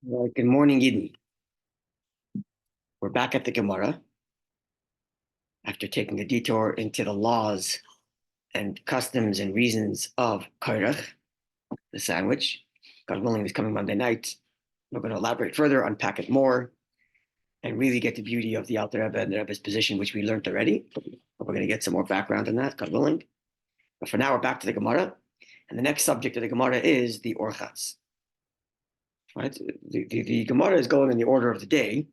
Well, good morning, Eden. We're back at the Gemara after taking a detour into the laws and customs and reasons of kairach, the sandwich. God willing, is coming Monday night. We're going to elaborate further, unpack it more, and really get the beauty of the Alter Rebbe and the Rebbe's position, which we learned already. But we're going to get some more background on that, God willing. But for now, we're back to the Gemara. And the next subject of the Gemara is the orchatz. Right? The Gemara is going in the order of the day,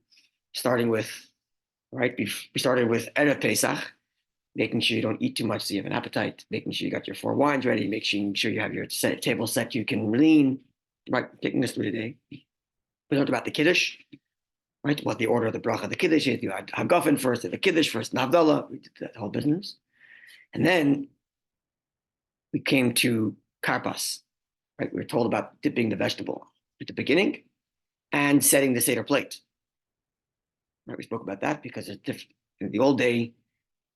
starting with, right? We started with Erev Pesach, making sure you don't eat too much so you have an appetite, making sure you got your 4 wines ready, making sure you have your table set you can lean, right? Taking us through the day. We learned about the Kiddush, right? What the order of the bracha, the Kiddush is. You had Hagafen first, the Kiddush first, and Havdalah. We did that whole business. And then we came to Karpas, right? We were told about dipping the vegetable at the beginning and setting the Seder plate. Right? We spoke about that because in the old day,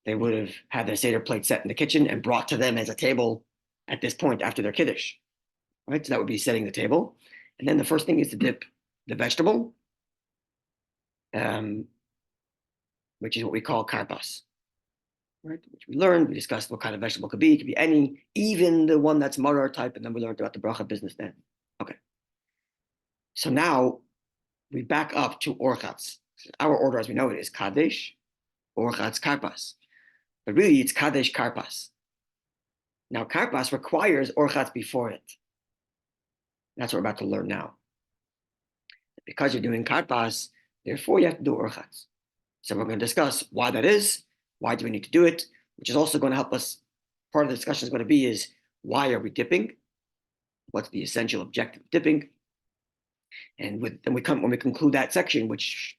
they would have had their Seder plate set in the kitchen and brought to them as a table at this point after their Kiddush. Right? So that would be setting the table. And then the first thing is to dip the vegetable, which is what we call karpas. Right? Which we learned, we discussed what kind of vegetable it could be. It could be any, even the one that's marar type, and then we learned about the bracha business then. Okay. So now we back up to orchatz. Our order, as we know it, is kadesh, orchatz, karpas. But really, it's kadesh, karpas. Now, karpas requires orchatz before it. That's what we're about to learn now. Because you're doing karpas, therefore you have to do orchatz. So we're going to discuss why that is, why do we need to do it, which is also going to help us. Part of the discussion is going to be is why are we dipping? What's the essential objective of dipping? And when we conclude that section, which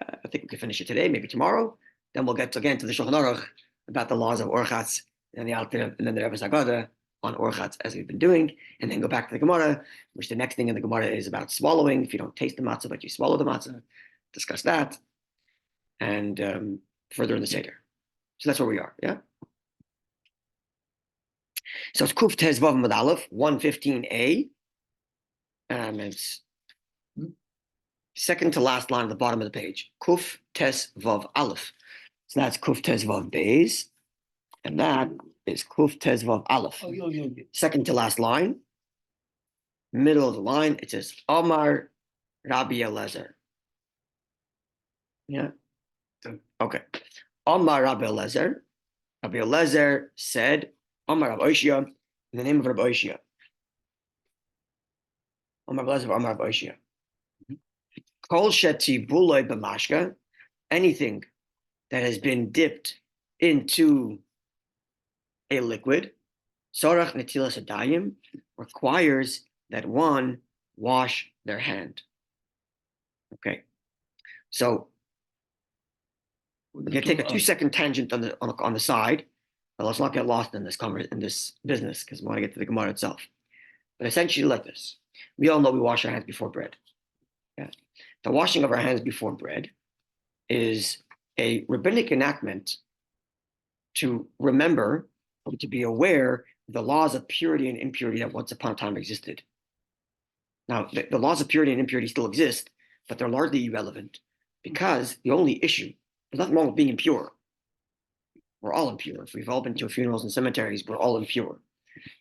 I think we can finish it today, maybe tomorrow, then we'll get again to the Shulchan Aruch about the laws of orchatz and then the Rebbe's Haggadah on orchatz as we've been doing, and then go back to the Gemara, which the next thing in the Gemara is about swallowing. If you don't taste the matzah, but you swallow the matzah, discuss that, and further in the Seder. So that's where we are, yeah? So it's Kuf Tez Vav Mud Aleph, 115a. It's second to last line at the bottom of the page. Kuf Tes Vav Aleph. So that's Kuf Tes Vav Beis, and that is Kuf Tes Vav Aleph. Second to last line, middle of the line, it says Omar Rabbi Eliezer. Yeah. Okay. Omar Rabbi Eliezer. Rabbi Eliezer said, Omar Rabbi Oishia, in the name of Rabbi Oishia. Omar Rabbi Eliezer, Omar Rabbi Oishia. Kol sheti buloi b'mashka, anything that has been dipped into a liquid, sorach netilas adayim, requires that one wash their hand. Okay, so we're going to take a 2-second tangent on the side, but let's not get lost in this business because we want to get to the Gemara itself. But essentially, like this: we all know we wash our hands before bread. Yeah. The washing of our hands before bread is a rabbinic enactment to remember, or to be aware of the laws of purity and impurity that once upon a time existed. Now, the laws of purity and impurity still exist, but they're largely irrelevant because the only issue, there's nothing wrong with being impure. We're all impure. If we've all been to funerals and cemeteries, we're all impure.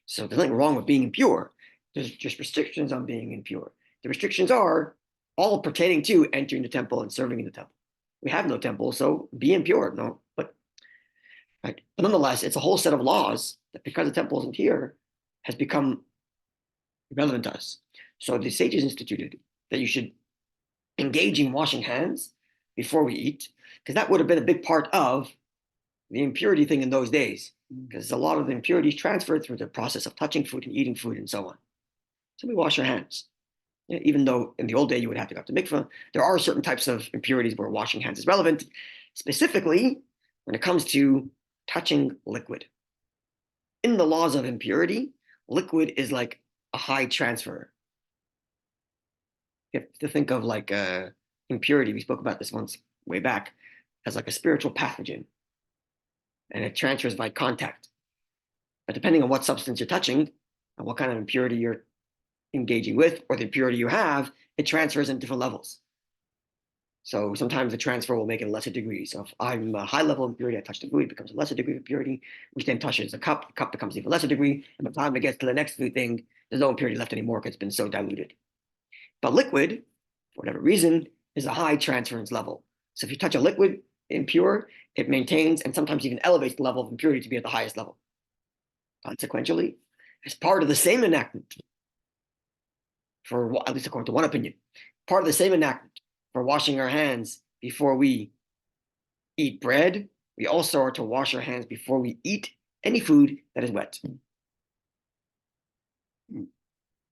So there's nothing wrong with being impure. There's just restrictions on being impure. The restrictions are all pertaining to entering the temple and serving in the temple. We have no temple, so be impure. No, but right. But nonetheless, it's a whole set of laws that, because the temple isn't here, has become irrelevant to us. So the sages instituted that you should engage in washing hands before we eat, because that would have been a big part of the impurity thing in those days, because a lot of the impurities transferred through the process of touching food and eating food and so on. So we wash our hands. Yeah, even though in the old day you would have to go to mikveh, there are certain types of impurities where washing hands is relevant, specifically when it comes to touching liquid. In the laws of impurity, liquid is like a high transfer. You have to think of like impurity, we spoke about this once way back, as like a spiritual pathogen, and it transfers by contact. But depending on what substance you're touching and what kind of impurity you're engaging with or the impurity you have, it transfers in different levels. So sometimes the transfer will make it a lesser degree. So if I'm a high level impurity, I touch the food, it becomes a lesser degree of impurity, which then touches the cup becomes even lesser degree. And by the time it gets to the next food thing, there's no impurity left anymore because it's been so diluted. But liquid, for whatever reason, is a high transference level. So if you touch a liquid impure, it maintains and sometimes even elevates the level of impurity to be at the highest level. Consequentially, as part of the same enactment, for at least according to one opinion, part of the same enactment for washing our hands before we eat bread, we also are to wash our hands before we eat any food that is wet.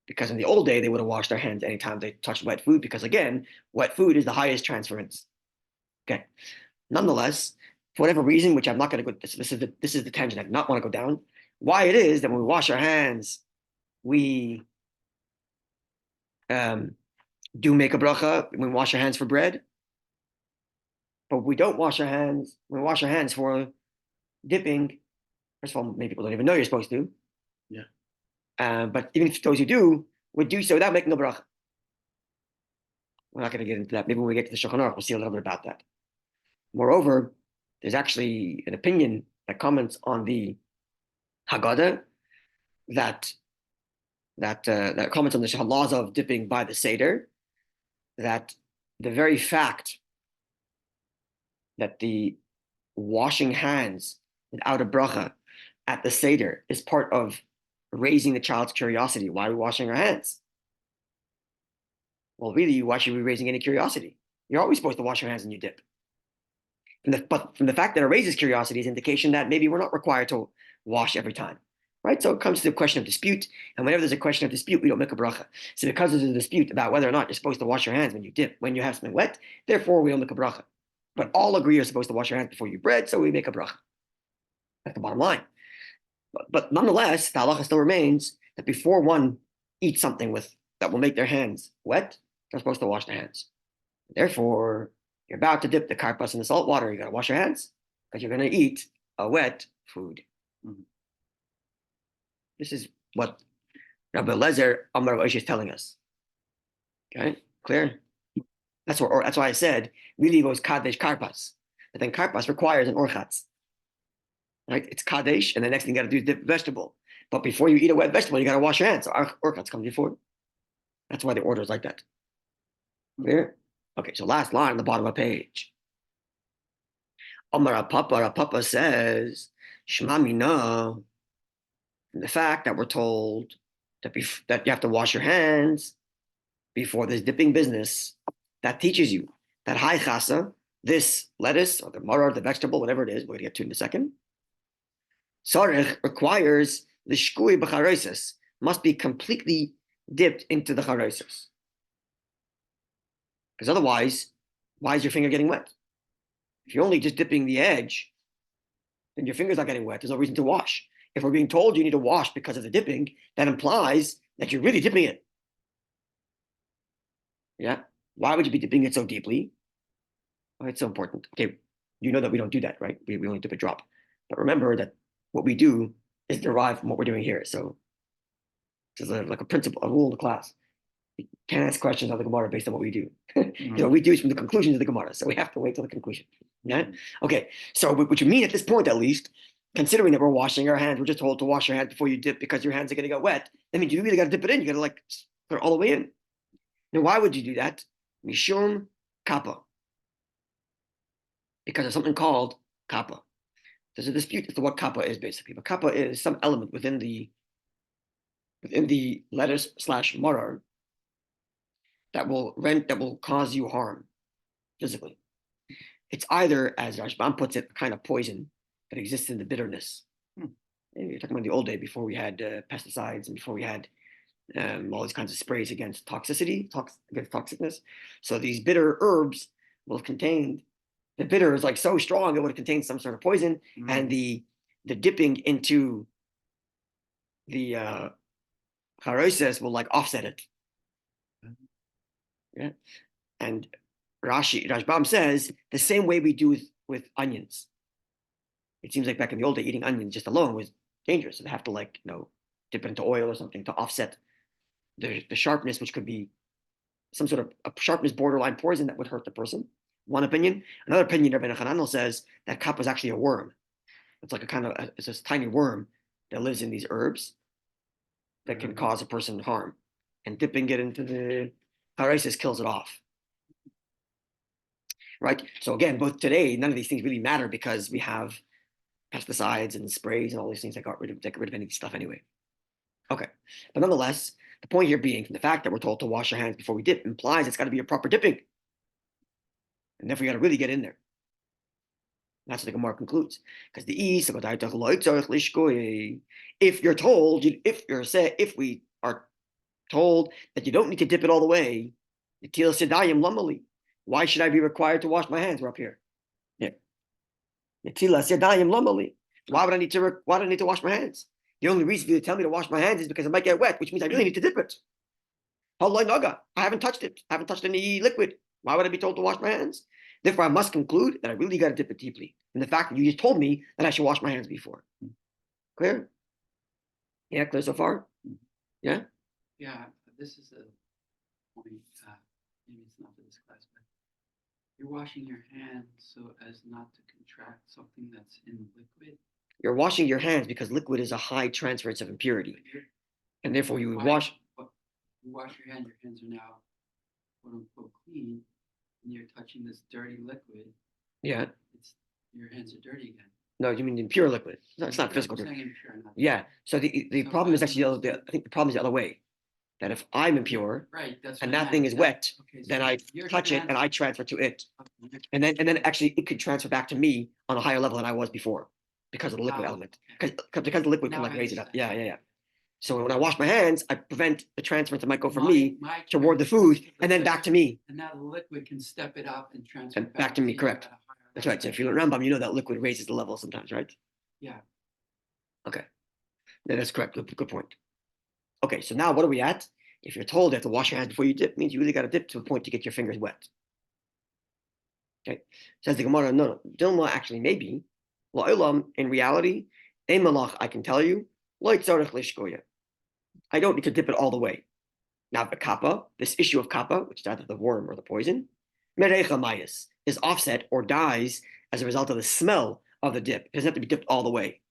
Because in the old day, they would have washed their hands anytime they touched wet food, because again, wet food is the highest transference. Okay. Nonetheless, for whatever reason, which I'm not going to go, this is the tangent I do not want to go down, why it is that when we wash our hands, we do make a bracha when we wash our hands for bread, but we don't wash our hands, when we wash our hands for dipping. First of all, many people don't even know you're supposed to. Yeah. But even if those who do, would do so without making a bracha. We're not going to get into that. Maybe when we get to the Shulchan Aruch, we'll see a little bit about that. Moreover, there's actually an opinion that comments on the Haggadah that comments on the laws of dipping by the Seder, that the very fact that the washing hands without a bracha at the Seder is part of raising the child's curiosity. Why are we washing our hands? Well, really, why should we be raising any curiosity? You're always supposed to wash your hands when you dip. But from the fact that it raises curiosity is indication that maybe we're not required to wash every time, right? So it comes to the question of dispute, and whenever there's a question of dispute, we don't make a bracha. So because there's a dispute about whether or not you're supposed to wash your hands when you dip, when you have something wet, therefore we don't make a bracha. But all agree you're supposed to wash your hands before you bread, so we make a bracha. That's the bottom line. But nonetheless, the halacha still remains that before one eats something that will make their hands wet, they're supposed to wash their hands. Therefore, you're about to dip the karpas in the salt water, you got to wash your hands because you're going to eat a wet food. Mm-hmm. This is what Rabbi Levi Amar Oish is telling us. Okay, clear? That's why I said really it was kadesh karpas. But then karpas requires an orchatz. Right? It's kadesh, and the next thing you got to do is dip vegetable. But before you eat a wet vegetable, you got to wash your hands. So orchatz comes before. That's why the order is like that. Clear? Okay, so last line on the bottom of the page. Amar Papa says, Shema Mina, the fact that we're told that you have to wash your hands before this dipping business, that teaches you that hai chasa, this lettuce or the maror, the vegetable, whatever it is, we're going to get to in a second, sarich requires the shkui b'charosis, must be completely dipped into the charosis. Because otherwise, why is your finger getting wet? If you're only just dipping the edge, then your finger's not getting wet. There's no reason to wash. If we're being told you need to wash because of the dipping, that implies that you're really dipping it. Yeah? Why would you be dipping it so deeply? Why it's so important. Okay, you know that we don't do that, right? We only dip a drop. But remember that what we do is derived from what we're doing here. So this is like a principle, a rule in the class. You can't ask questions on the Gemara based on what we do. Mm-hmm. We do it from the conclusions of the Gemara, so we have to wait till the conclusion. Yeah. Okay. So what you mean at this point, at least, considering that we're washing our hands, we're just told to wash your hands before you dip because your hands are going to get wet. That means you really got to dip it in. You got to like put it all the way in. Now, why would you do that? Mishum kappa. Because of something called kappa. There's a dispute as to what kappa is basically, but kappa is some element within the lettuce / maror that will cause you harm physically. It's either, as Rashbam puts it, a kind of poison that exists in the bitterness. You're talking about the old day before we had pesticides and before we had all these kinds of sprays against toxicity, against toxicness. So these bitter herbs will have contained, the bitter is like so strong it would have contained some sort of poison, and the dipping into the charosis will like offset it. Yeah. And Rashbam says the same way we do with onions. It seems like back in the old day, eating onions just alone was dangerous. They have to dip into oil or something to offset the sharpness, which could be some sort of a sharpness borderline poison that would hurt the person. One opinion. Another opinion, Rabbi Hananel says that kappa is actually a worm. It's like it's this tiny worm that lives in these herbs that can cause a person harm. And dipping it into the harisis kills it off. Right? So again, both today, none of these things really matter because we have pesticides and sprays and all these things that get rid of any stuff anyway. Okay. But nonetheless, the point here being from the fact that we're told to wash our hands before we dip implies it's got to be a proper dipping. And therefore, you got to really get in there. That's what the Gemara concludes. Because if we are told that you don't need to dip it all the way, why should I be required to wash my hands? We're up here. Yeah. Why would I need to wash my hands? The only reason for you to tell me to wash my hands is because it might get wet, which means I really need to dip it. I haven't touched it. I haven't touched any liquid. Why would I be told to wash my hands? Therefore, I must conclude that I really got to dip it deeply. And the fact that you just told me that I should wash my hands before. Clear? Yeah, clear so far? Yeah? Yeah, this is a point, maybe it's not for this class, but you're washing your hands so as not to contract something that's in liquid. You're washing your hands because liquid is a high transference of impurity. And therefore you would wash. You wash your hands are now quote unquote clean, and you're touching this dirty liquid. Yeah. Your hands are dirty again. No, you mean impure liquid. No, it's not physical. Impure, yeah. So the problem is actually I think the problem is the other way. That if I'm impure, right, and that thing is wet, okay, so then I touch it and I transfer to it. Okay. And then actually it could transfer back to me on a higher level than I was before because of the liquid element. Because the liquid can like raise it up. Yeah. So when I wash my hands, I prevent the transference that might go from me toward the food and then back to me. And now the liquid can step it up and transfer and back to me. Correct. That's right. So if you learn Rambam, you know that liquid raises the level sometimes, right? Yeah. Okay. Yeah, that's correct. Good point. Okay, so now what are we at? If you're told you have to wash your hands before you dip, it means you really got to dip to a point to get your fingers wet. Okay. Says the Gemara, no. Dilma actually maybe. In reality, I can tell you, I don't need to dip it all the way. Now the kappa, this issue of kappa, which is either the worm or the poison, is offset or dies as a result of the smell of the dip. It doesn't have to be dipped all the way.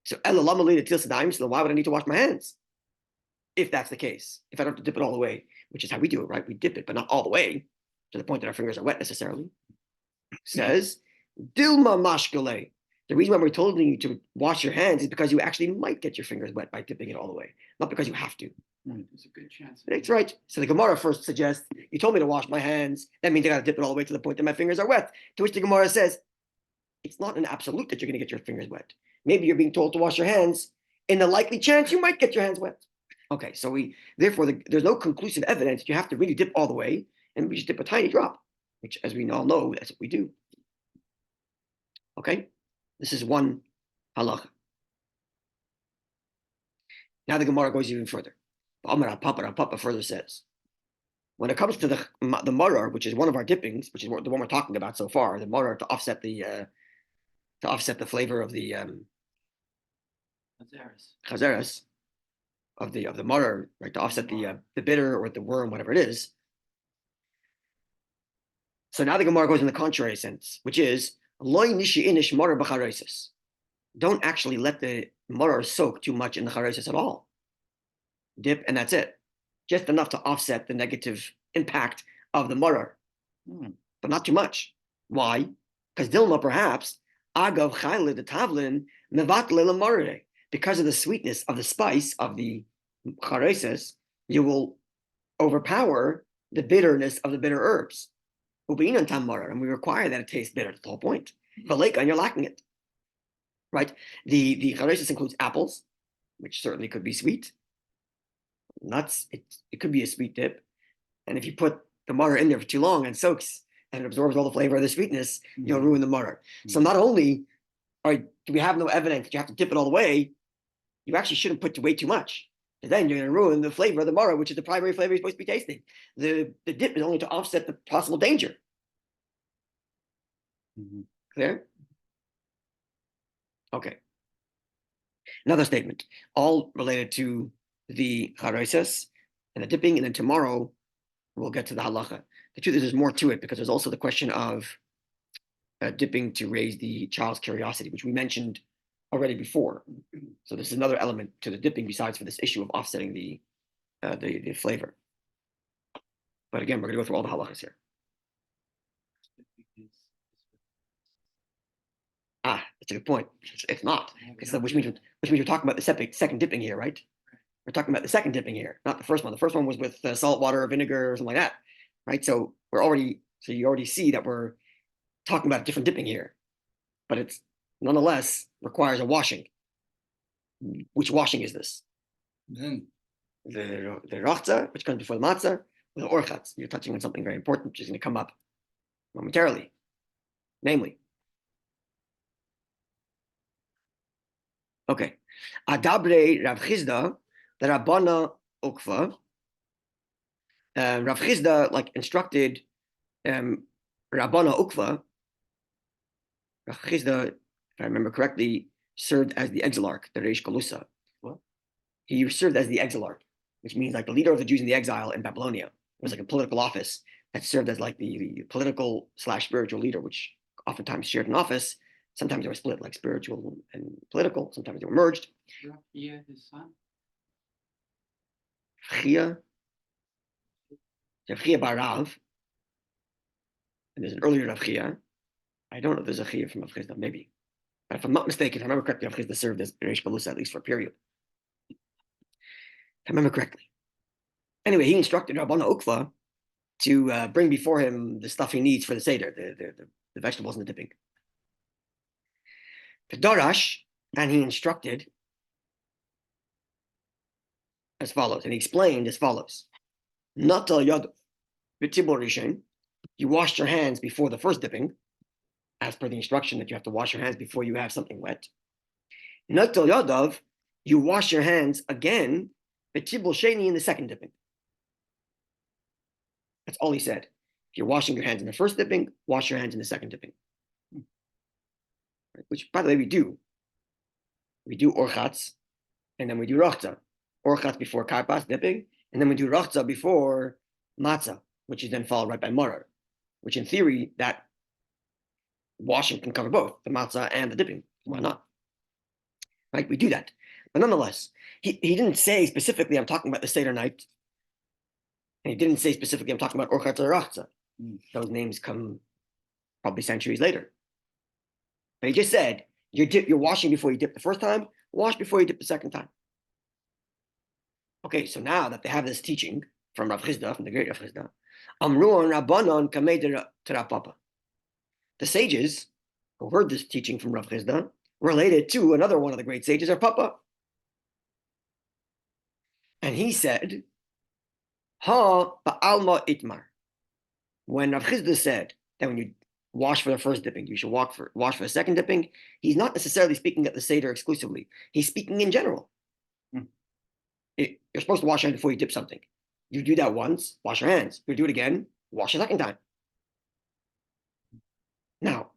So why would I need to wash my hands? If that's the case, if I don't have to dip it all the way, which is how we do it, right? We dip it, but not all the way to the point that our fingers are wet necessarily. Says, Dilma mashkale. The reason why we're told you to wash your hands is because you actually might get your fingers wet by dipping it all the way, not because you have to. There's a good chance. That's right. So the Gemara first suggests, you told me to wash my hands. That means I got to dip it all the way to the point that my fingers are wet. To which the Gemara says, it's not an absolute that you're going to get your fingers wet. Maybe you're being told to wash your hands in the likely chance you might get your hands wet. Okay, so there's no conclusive evidence. You have to really dip all the way, and we just dip a tiny drop, which, as we all know, that's what we do. Okay, this is one halacha. Now the Gemara goes even further. Papa further says, when it comes to the marar, which is one of our dippings, which is the one we're talking about so far, the marar to offset the flavor of the chazeres of the marar, right, to offset the bitter or the worm, whatever it is. So now the Gemara goes in the contrary sense, which is loy nishi inish marar b'charesis. Don't actually let the marar soak too much in the charesis at all. Dip and that's it, just enough to offset the negative impact of the marar, but not too much. Why? Because Dilma perhaps agav chayle the tavlin mevatle lemarare. Because of the sweetness of the spice of the charesis, you will overpower the bitterness of the bitter herbs. And we require that it tastes bitter. That's the whole point. But you're lacking it. Right? The charesis includes apples, which certainly could be sweet. Nuts, it could be a sweet dip. And if you put the marar in there for too long and soaks and it absorbs all the flavor of the sweetness, you'll ruin the marar. So not only do we have no evidence that you have to dip it all the way, you actually shouldn't put way too much. And then you're going to ruin the flavor of the marar, which is the primary flavor you're supposed to be tasting. The dip is only to offset the possible danger. Clear? Okay. Another statement, all related to the charoisas and the dipping, and then tomorrow we'll get to the halacha. The truth is, there's more to it because there's also the question of dipping to raise the child's curiosity, which we mentioned already before. So there's another element to the dipping besides for this issue of offsetting the flavor. But again, we're going to go through all the halachas here. That's a good point. It's not, which means we're talking about the second dipping here, right? We're talking about the second dipping here, not the first one. The first one was with salt water or vinegar or something like that, right? So you already see that we're talking about a different dipping here, but it's nonetheless requires a washing. Which washing is this? The rachza, which comes before the matzah, or the orchatz. You're touching on something very important, which is going to come up momentarily, namely. Okay. Adabre Rav Chizda, the Rabbana Ukva. Rav Chizda instructed Rabbana Ukva. Rav Chizda, if I remember correctly, served as the exilarch, the Reish Galusa. What? He served as the exilarch, which means the leader of the Jews in the exile in Babylonia. It was a political office that served as the political / spiritual leader, which oftentimes shared an office. Sometimes they were split, like spiritual and political. Sometimes they were merged. Rafia, his son. Rafia Barav. And there's an earlier Rafia. I don't know if there's a Chia from Rav Chizda, maybe. But if I'm not mistaken, if I remember correctly, Rav Chizda served as Reish Galusa at least for a period. If I remember correctly. Anyway, he instructed Rabbana Ukva to bring before him the stuff he needs for the Seder, the vegetables and the dipping. The Darash, and he instructed as follows, and he explained as follows. Natal Yad B'Tibur Rishon, you washed your hands before the first dipping, as per the instruction that you have to wash your hands before you have something wet. Natal Yadav, you wash your hands again, B'Tibur Sheni in the second dipping. That's all he said. If you're washing your hands in the first dipping, wash your hands in the second dipping. Which, by the way, we do. We do orchatz, and then we do rachza. Orchatz before karpas, dipping, and then we do rachza before matzah, which is then followed right by marar, which in theory, that washing can cover both, the matzah and the dipping. Why not? Right? We do that. But nonetheless, he didn't say specifically, I'm talking about the Seder night, and he didn't say specifically, I'm talking about orchatz or rachza. Those names come probably centuries later. But he just said, you're washing before you dip the first time, wash before you dip the second time. Okay, so now that they have this teaching from Rav Chizda, from the great Rav Chizda, Amruan Rabbanon Kamei Terapapa. The sages who heard this teaching from Rav Chizda related to another one of the great sages, our Papa. And he said, Ha ba'alma itmar. When Rav Chizda said that when you wash for the first dipping, you should wash for the second dipping, he's not necessarily speaking at the Seder exclusively. He's speaking in general. You're supposed to wash your hands before you dip something. You do that once, wash your hands. You do it again, wash a second time. Now,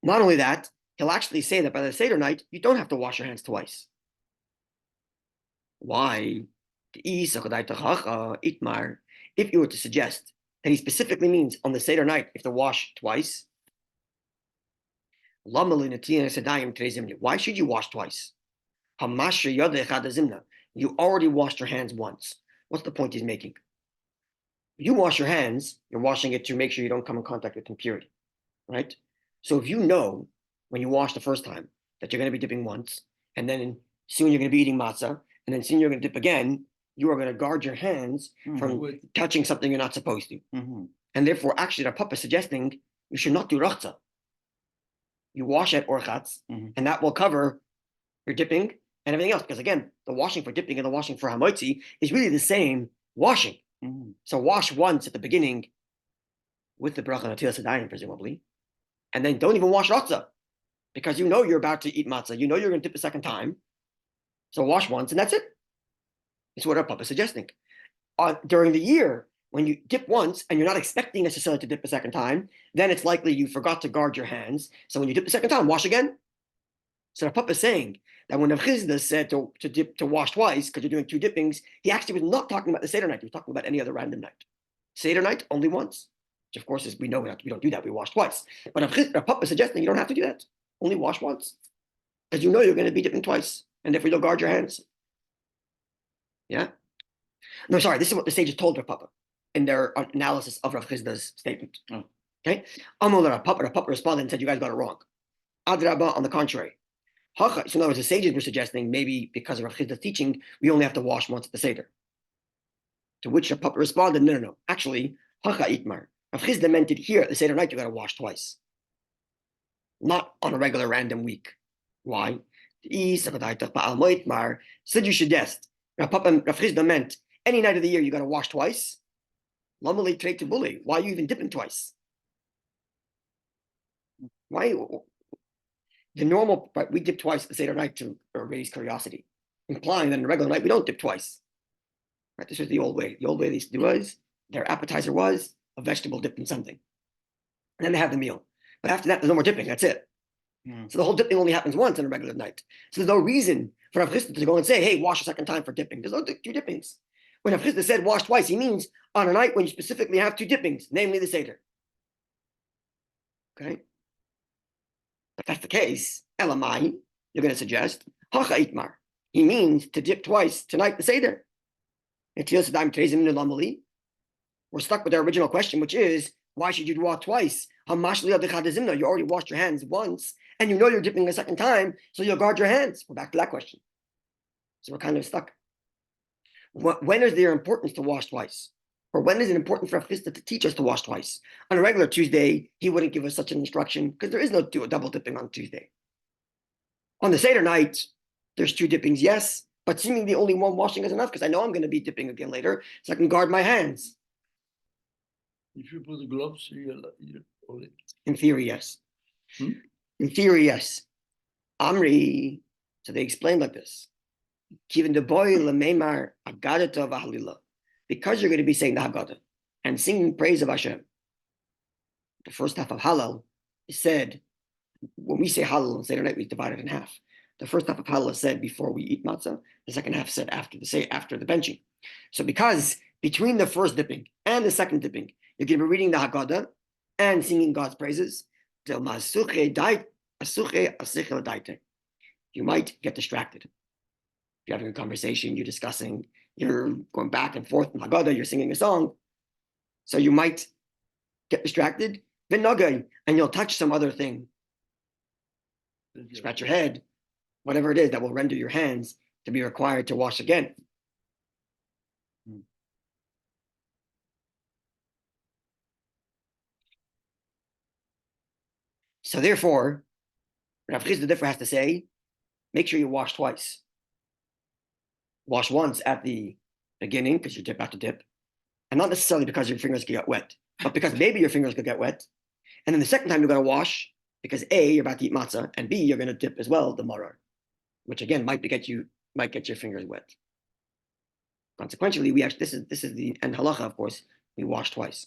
not only that, he'll actually say that by the Seder night, you don't have to wash your hands twice. Why? If you were to suggest that he specifically means on the Seder night, you have to wash twice, why should you wash twice? You already washed your hands once. What's the point he's making? You wash your hands, you're washing it to make sure you don't come in contact with impurity, right? So if you know when you wash the first time that you're going to be dipping once, and then soon you're going to be eating matzah, and then soon you're going to dip again, you are going to guard your hands from touching something you're not supposed to. And therefore, actually, the Papa is suggesting you should not do rachza. You wash at orchatz, and that will cover your dipping and everything else. Because again, the washing for dipping and the washing for hamotzi is really the same washing. So wash once at the beginning with the bracha natilas hadayim, presumably, and then don't even wash rachza because you know you're about to eat matzah. You know you're going to dip a second time. So wash once and that's it. It's what our Papa is suggesting. During the year, when you dip once and you're not expecting necessarily to dip a second time, then it's likely you forgot to guard your hands. So when you dip the second time, wash again. So the Papa is saying that when Rav Chizda said to wash twice because you're doing two dippings, he actually was not talking about the Seder night. He was talking about any other random night. Seder night only once, which of course is we know we don't do that. We wash twice. But Rav Papa is suggesting you don't have to do that. Only wash once, because you know you're going to be dipping twice, and therefore you'll guard your hands. Yeah. No, sorry. This is what the sages told Rav Papa in their analysis of Rav Chizda's statement. Oh. Okay. Rav Papa responded and said, "You guys got it wrong." Adrabah, on the contrary. So in other words, the sages were suggesting maybe because of Rav Chizda's teaching, we only have to wash once at the Seder. To which Rav Papa responded, no. Actually, Hacha Itmar. Rav Chizda meant it here at the Seder night, you got to wash twice. Not on a regular random week. Why? Said you should rest. Rav Chizda meant any night of the year you got to wash twice. Why are you even dipping twice? Why? The normal, we dip twice at the Seder night to raise curiosity, implying that in a regular night we don't dip twice. Right? This was the old way. The old way they used to do was their appetizer was a vegetable dipped in something, and then they have the meal. But after that, there's no more dipping. That's it. So the whole dipping only happens once on a regular night. So there's no reason for Rav Chizda to go and say, "Hey, wash a second time for dipping." There's no two dippings. When Rav Chizda said wash twice, he means on a night when you specifically have two dippings, namely the Seder. Okay. If that's the case, Elamai, you're going to suggest, Hacha Itmar. He means to dip twice tonight the Seder. We're stuck with our original question, which is, why should you walk twice? You already washed your hands once, and you know you're dipping a second time, so you'll guard your hands. We're back to that question. So we're kind of stuck. When is there importance to wash twice? Or when is it important for Rav Chizda to teach us to wash twice? On a regular Tuesday, he wouldn't give us such an instruction because there is no double dipping on Tuesday. On the Seder night, there's two dippings, yes, but seemingly only one washing is enough because I know I'm going to be dipping again later, so I can guard my hands. If you put the gloves, you hold it. In theory, yes. In theory, yes. Amri, so they explain like this. Kiven de boy lemeimar agadata v'halila. Because you're going to be saying the Haggadah and singing praise of Hashem. The first half of Hallel is said, when we say Hallel on Seder night, we divide it in half. The first half of Hallel is said before we eat matzah. The second half is said after the benching. So because between the first dipping and the second dipping, you're going to be reading the Haggadah and singing God's praises, you might get distracted. If you're having a conversation, you're discussing, you're going back and forth in Haggadah, you're singing a song. So you might get distracted, and you'll touch some other thing. Scratch your head, whatever it is that will render your hands to be required to wash again. So therefore, Rav Chizda therefore has to say, make sure you wash twice. Wash once at the beginning because you have to dip, and not necessarily because your fingers get wet, but because maybe your fingers could get wet. And then the second time you're going to wash because A, you're about to eat matzah, and B, you're going to dip as well the marar, which again might get your fingers wet. Consequently, this is the end halacha. Of course, we wash twice.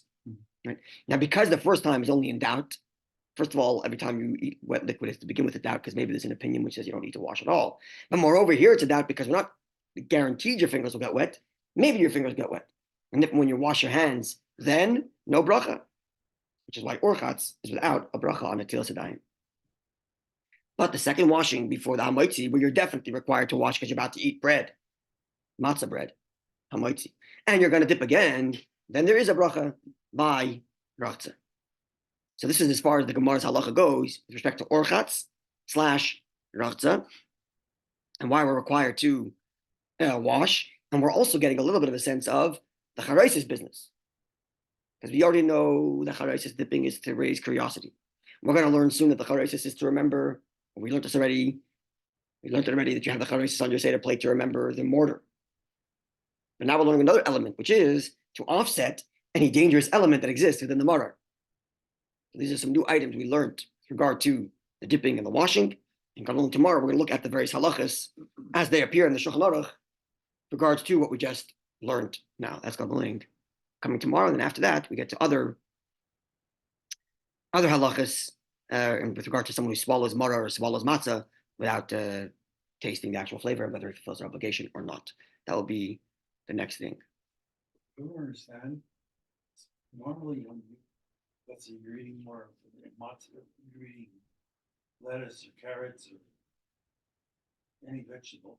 Right now, because the first time is only in doubt. First of all, every time you eat wet liquid is to begin with a doubt because maybe there's an opinion which says you don't need to wash at all. But moreover, here it's a doubt because we're not guaranteed your fingers will get wet. Maybe your fingers get wet. And if when you wash your hands, then no bracha, which is why orchatz is without a bracha on a tilas yadayim. But the second washing before the hamaitzi, where you're definitely required to wash because you're about to eat bread, matzah bread, hamaitzi, and you're going to dip again, then there is a bracha by rachza. So this is as far as the Gemara's halacha goes with respect to orchatz / rachza, and why we're required to wash. And we're also getting a little bit of a sense of the charaisis business. Because we already know the charaisis dipping is to raise curiosity. We're going to learn soon that the charaisis is to remember, we learned this already, that you have the charaisis on your Seder plate to remember the mortar. But now we're learning another element, which is to offset any dangerous element that exists within the mortar. These are some new items we learned with regard to the dipping and the washing. And tomorrow, we're going to look at the various halachas as they appear in the Shulchan Aruch with regards to what we just learned. Now, that's coming tomorrow. And then after that, we get to other halachas with regard to someone who swallows maror or swallows matzah without tasting the actual flavor, whether it fulfills their obligation or not. That will be the next thing. I don't understand. Normally, when you, let's say you're eating more of the matzah, you're eating lettuce or carrots or any vegetable.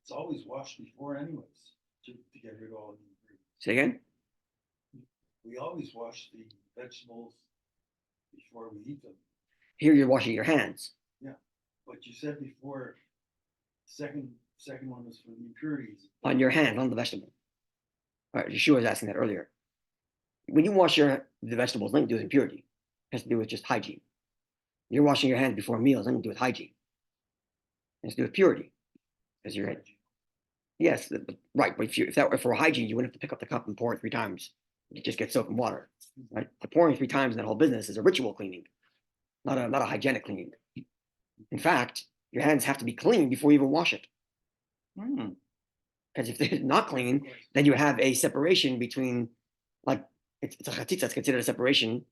It's always washed before, anyways, to get rid of all the ingredients. Say again? We always wash the vegetables before we eat them. Here you're washing your hands. But you said before, second one was for the impurities. On your hand, on the vegetable. All right, Yeshua was asking that earlier. When you wash the vegetables, nothing to do with impurity. It has to do with just hygiene. You're washing your hands before meals, nothing to do with hygiene. It has to do with purity. Because you're yes, right. But if that were for hygiene, you wouldn't have to pick up the cup and pour it 3 times. You just get soap and water. Right? The pouring 3 times in that whole business is a ritual cleaning, not a hygienic cleaning. In fact, your hands have to be clean before you even wash it. Because if they're not clean, then you have a separation between, like, it's a chatzitza, it's considered a separation,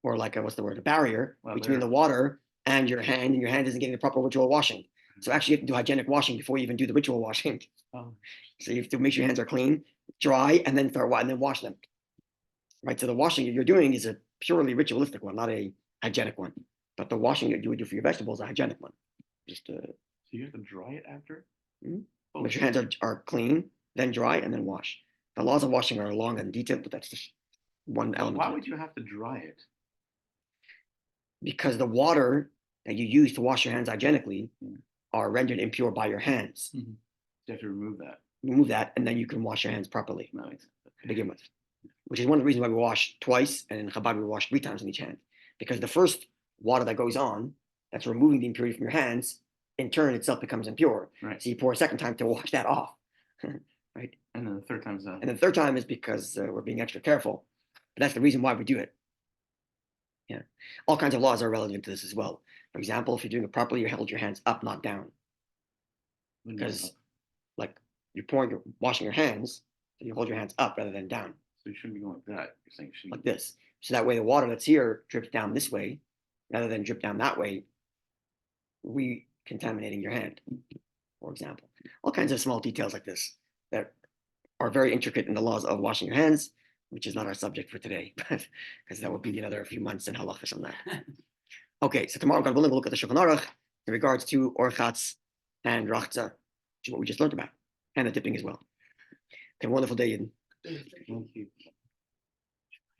or like a, what's the word, a barrier between the water and your hand isn't getting the proper ritual washing. So actually you have to do hygienic washing before you even do the ritual washing. So you have to make sure your hands are clean, dry, and then wash them. Right, so the washing you're doing is a purely ritualistic one, not a hygienic one. But the washing that you would do for your vegetables is a hygienic one. Just So you have to dry it after? But your hands are clean, then dry, and then wash. The laws of washing are long and detailed, but that's just one element. Why would you have to dry it? Because the water that you use to wash your hands hygienically are rendered impure by your hands. You have to remove that. Remove that, and then you can wash your hands properly to begin with. Which is one of the reasons why we wash twice, and in Chabad we wash 3 times in each hand. Because the first water that goes on, that's removing the impurity from your hands, in turn itself becomes impure. Right. So you pour a second time to wash that off. Right. And then the third time's And the third time is because we're being extra careful. But that's the reason why we do it. Yeah. All kinds of laws are relevant to this as well. For example, if you're doing it properly, you hold your hands up, not down. Because like you're washing your hands, so you hold your hands up rather than down. So you shouldn't be going like that. You're saying you should Like this. So that way the water that's here drips down this way rather than drip down that way, recontaminating your hand, for example. All kinds of small details like this that are very intricate in the laws of washing your hands, which is not our subject for today, because that would be another few months in halachas on that. Okay, so tomorrow God willing, we'll look at the Shulchan Aruch in regards to orchatz and rachza, which is what we just learned about, and the dipping as well. Okay, wonderful day, Yidden. Thank you.